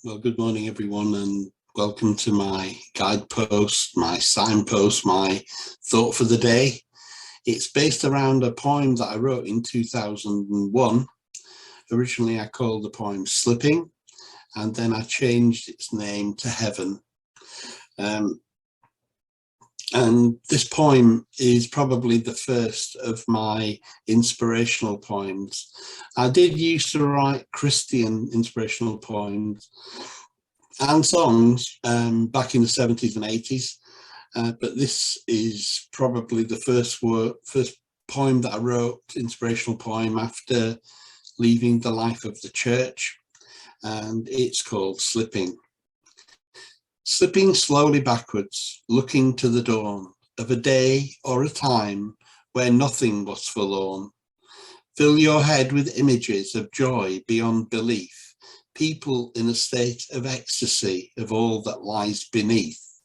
Well, good morning, everyone, and welcome to my guidepost, my signpost, my thought for the day. It's based around a poem that I wrote in 2001. Originally, I called the poem Slipping, and then I changed its name to Heaven. And this poem is probably the first of my inspirational poems. I did used to write Christian inspirational poems and songs back in the 70s and 80s, but this is probably the first poem that I wrote, inspirational poem, after leaving the life of the church, and it's called Slipping. Slipping slowly backwards, looking to the dawn of a day or a time where nothing was forlorn. Fill your head with images of joy beyond belief, people in a state of ecstasy of all that lies beneath.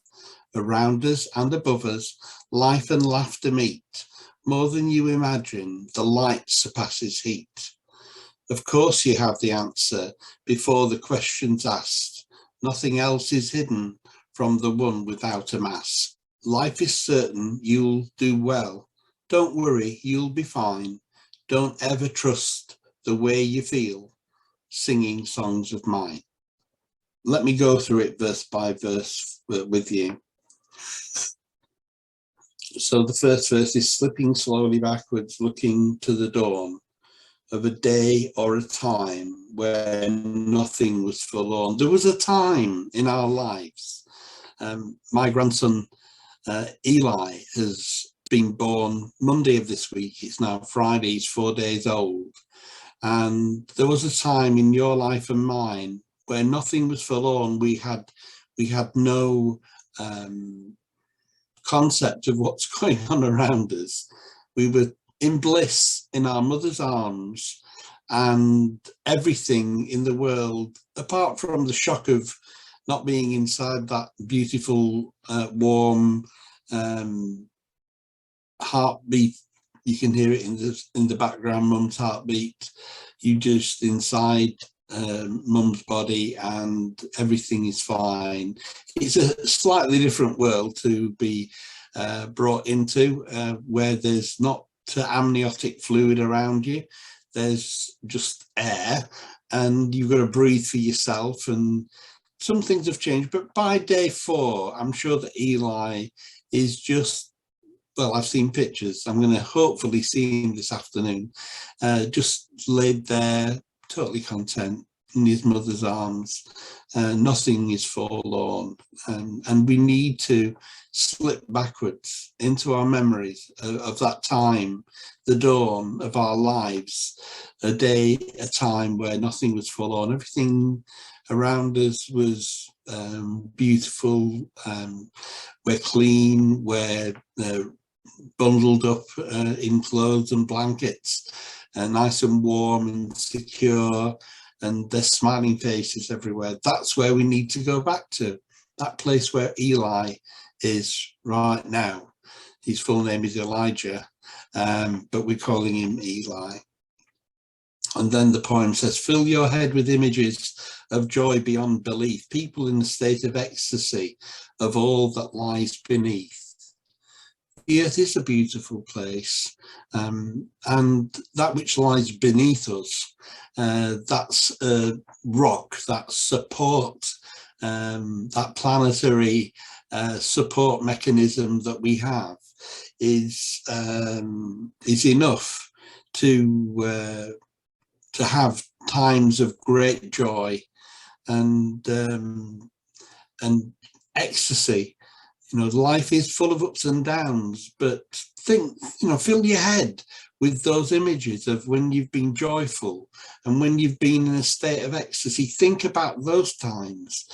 Around us and above us, life and laughter meet. More than you imagine, the light surpasses heat. Of course you have the answer before the question's asked. Nothing else is hidden from the one without a mask. Life is certain, you'll do well. Don't worry, you'll be fine. Don't ever trust the way you feel, singing songs of mine. Let me go through it verse by verse with you. So the first verse is slipping slowly backwards, looking to the dawn of a day or a time where nothing was forlorn. There was a time in our lives. My grandson, Eli, has been born Monday of this week. It's now Friday, he's 4 days old. And there was a time in your life and mine where nothing was forlorn. We had no concept of what's going on around us. We were in bliss in our mother's arms, and everything in the world, apart from the shock of not being inside that beautiful, warm heartbeat. You can hear it in the background, mum's heartbeat. You just inside mum's body, and everything is fine. It's a slightly different world to be brought into, where there's not amniotic fluid around you. There's just air, and you've got to breathe for yourself, and some things have changed. But by day 4, I'm sure that Eli is just, well, I've seen pictures. I'm going to hopefully see him this afternoon, just laid there, totally content in his mother's arms. Nothing is forlorn, and we need to slip backwards into our memories of that time, the dawn of our lives, a day, a time where nothing was forlorn. Everything around us was beautiful. We're clean, we're bundled up in clothes and blankets, nice and warm and secure, and there's smiling faces everywhere. That's where we need to go back to, that place where Eli is right now. His full name is Elijah, but we're calling him Eli. And then the poem says, fill your head with images of joy beyond belief, people in a state of ecstasy of all that lies beneath. The earth is a beautiful place, and that which lies beneath us, that's a rock, that support, that planetary support mechanism that we have is enough to have times of great joy and ecstasy. You know, life is full of ups and downs, but think, fill your head with those images of when you've been joyful and when you've been in a state of ecstasy. Think about those times,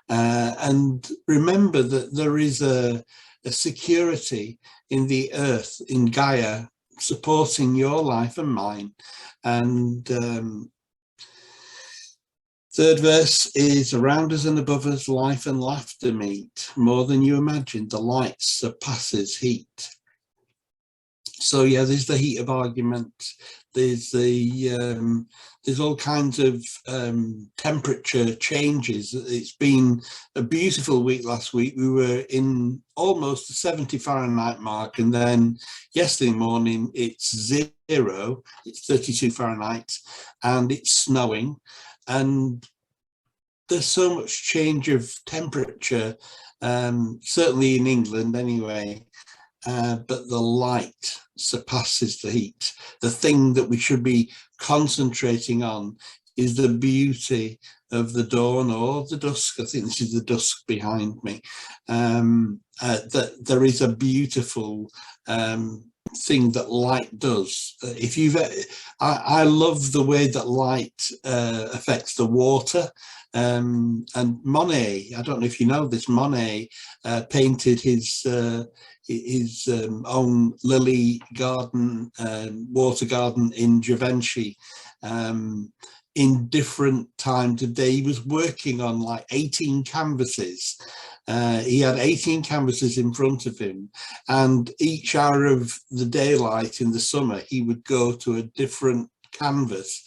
and remember that there is a security in the earth, in Gaia, supporting your life and mine. And third verse is, around us and above us, life and laughter meet. More than you imagine, the light surpasses heat. So yeah, there's the heat of argument. There's there's all kinds of temperature changes. It's been a beautiful week last week. We were in almost the 70 Fahrenheit mark, and then yesterday morning it's 0. It's 32 Fahrenheit, and it's snowing, and there's so much change of temperature. Certainly in England, anyway. But the light surpasses the heat. The thing that we should be concentrating on is the beauty of the dawn or the dusk. I think this is the dusk behind me. That there is a beautiful thing that light does. If you've, I love the way that light affects the water. And Monet, I don't know if you know this, Monet painted his own lily garden, water garden in Givenchy in different times of day. He was working on like 18 canvases. He had 18 canvases in front of him, and each hour of the daylight in the summer, he would go to a different canvas,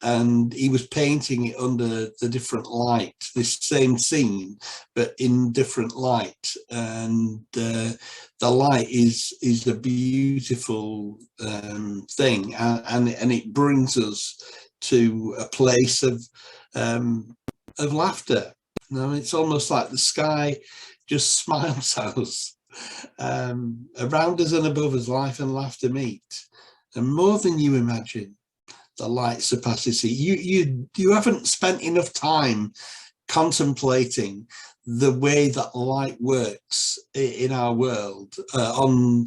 and he was painting it under the different light, this same scene, but in different light. And the light is a beautiful thing, and it brings us to a place of laughter. You know, it's almost like the sky just smiles at us. Around us and above us, life and laughter meet, and more than you imagine, the light surpasses it. You haven't spent enough time contemplating the way that light works in our world. I'm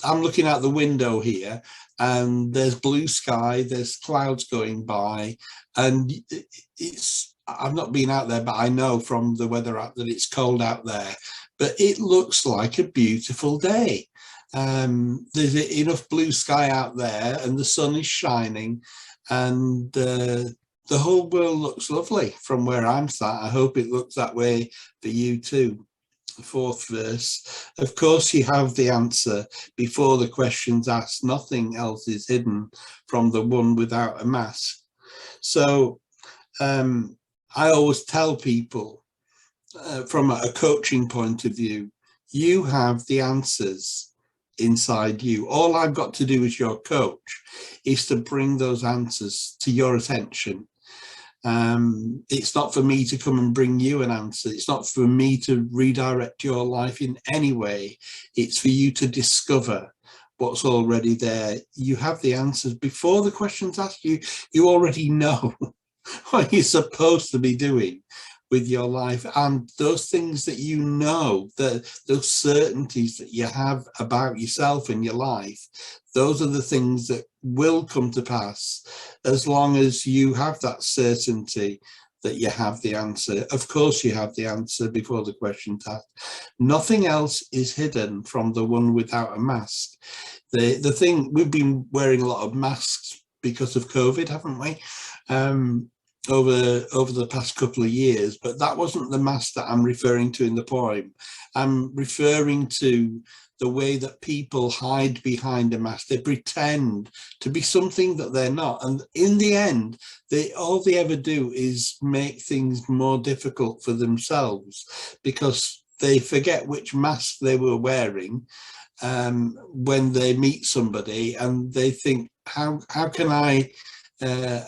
looking out the window here, and there's blue sky, there's clouds going by, and I've not been out there, but I know from the weather app that it's cold out there, but it looks like a beautiful day. There's enough blue sky out there, and the sun is shining, and the whole world looks lovely from where I'm sat. I hope it looks that way for you too. The fourth verse, of course you have the answer before the question's asked. Nothing else is hidden from the one without a mask. So I always tell people from a coaching point of view, you have the answers inside you. All I've got to do as your coach is to bring those answers to your attention. It's not for me to come and bring you an answer. It's not for me to redirect your life in any way. It's for you to discover what's already there. You have the answers before the question's asked. You already know what you're supposed to be doing with your life, and those things that you know, those certainties that you have about yourself and your life, those are the things that will come to pass as long as you have that certainty that you have the answer. Of course you have the answer before the question's asked. Nothing else is hidden from the one without a mask. The thing, we've been wearing a lot of masks because of COVID, haven't we? Over the past couple of years, but that wasn't the mask that I'm referring to in the poem. I'm referring to the way that people hide behind a mask. They pretend to be something that they're not, and in the end, all they ever do is make things more difficult for themselves, because they forget which mask they were wearing when they meet somebody, and they think, how can I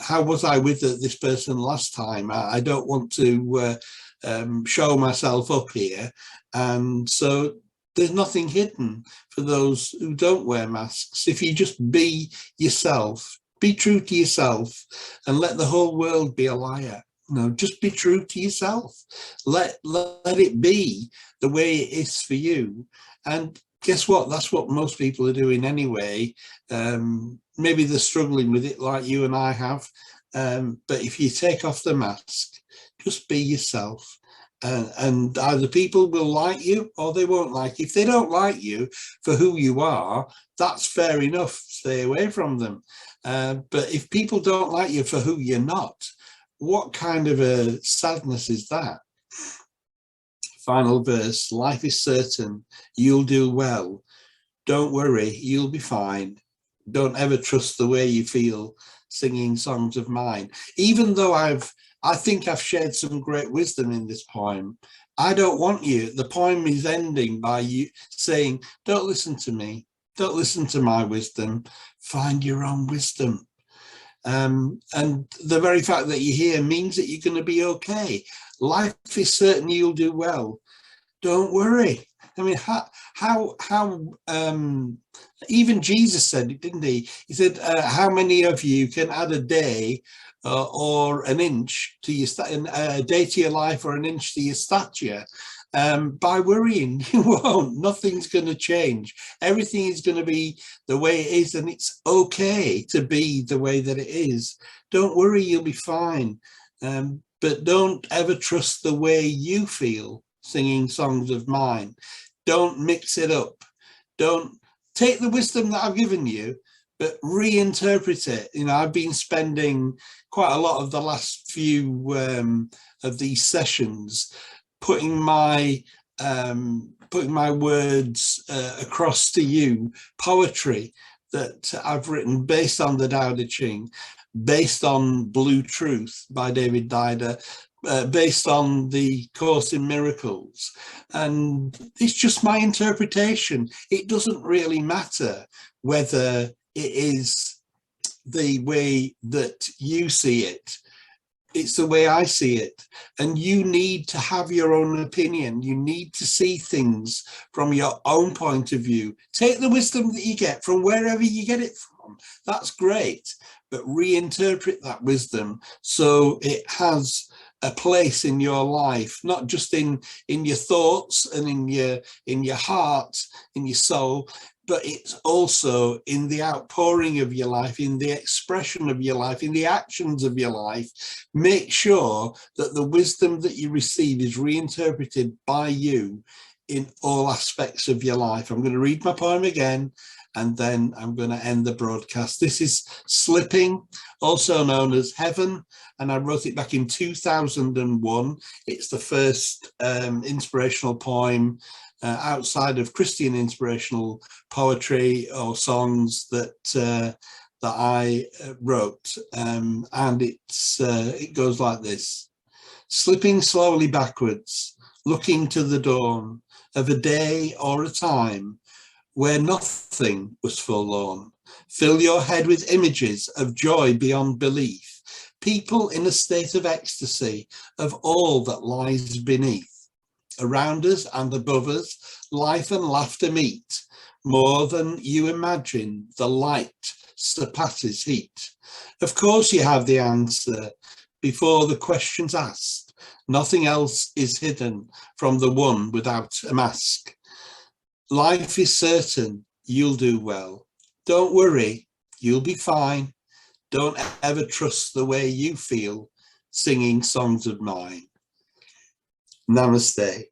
how was I with this person last time? I don't want to show myself up here. And so there's nothing hidden for those who don't wear masks. If you just be yourself, be true to yourself, and let the whole world be a liar. No, just be true to yourself. Let it be the way it is for you. And guess what? That's what most people are doing anyway. Maybe they're struggling with it like you and I have. But if you take off the mask, just be yourself. And either people will like you or they won't like you. If they don't like you for who you are, that's fair enough. Stay away from them. But if people don't like you for who you're not, what kind of a sadness is that? Final verse, life is certain, you'll do well. Don't worry, you'll be fine. Don't ever trust the way you feel singing songs of mine. Even though I think I've shared some great wisdom in this poem, I don't want you. The poem is ending by you saying, don't listen to me. Don't listen to my wisdom. Find your own wisdom. And the very fact that you're here means that you're going to be okay. Life is certain you'll do well. Don't worry. I mean, even Jesus said it, didn't he? He said, how many of you can add a day or an inch to your a day to your life or an inch to your stature? By worrying, you won't. Nothing's going to change. Everything is going to be the way it is, and it's okay to be the way that it is. Don't worry, you'll be fine. But don't ever trust the way you feel singing songs of mine. Don't mix it up. Don't take the wisdom that I've given you, but reinterpret it. You know, I've been spending quite a lot of the last few of these sessions putting my words across to you, poetry that I've written based on the Tao Te Ching, based on Blue Truth by David Dider, based on the Course in Miracles. And it's just my interpretation. It doesn't really matter whether it is the way that you see it. It's the way I see it. And you need to have your own opinion. You need to see things from your own point of view. Take the wisdom that you get from wherever you get it from. That's great. But reinterpret that wisdom so it has a place in your life, not just in your thoughts and in your heart, in your soul, but it's also in the outpouring of your life, in the expression of your life, in the actions of your life. Make sure that the wisdom that you receive is reinterpreted by you in all aspects of your life. I'm going to read my poem again, and then I'm going to end the broadcast. This is Slipping, also known as Heaven, and I wrote it back in 2001. It's the first inspirational poem outside of Christian inspirational poetry or songs that I wrote, and it goes like this. Slipping slowly backwards, looking to the dawn of a day or a time where nothing was forlorn. Fill your head with images of joy beyond belief, people in a state of ecstasy of all that lies beneath. Around us and above us, life and laughter meet. More than you imagine, the light surpasses heat. Of course you have the answer before the question's asked. Nothing else is hidden from the one without a mask. Life is certain, you'll do well. Don't worry, you'll be fine. Don't ever trust the way you feel singing songs of mine. Namaste.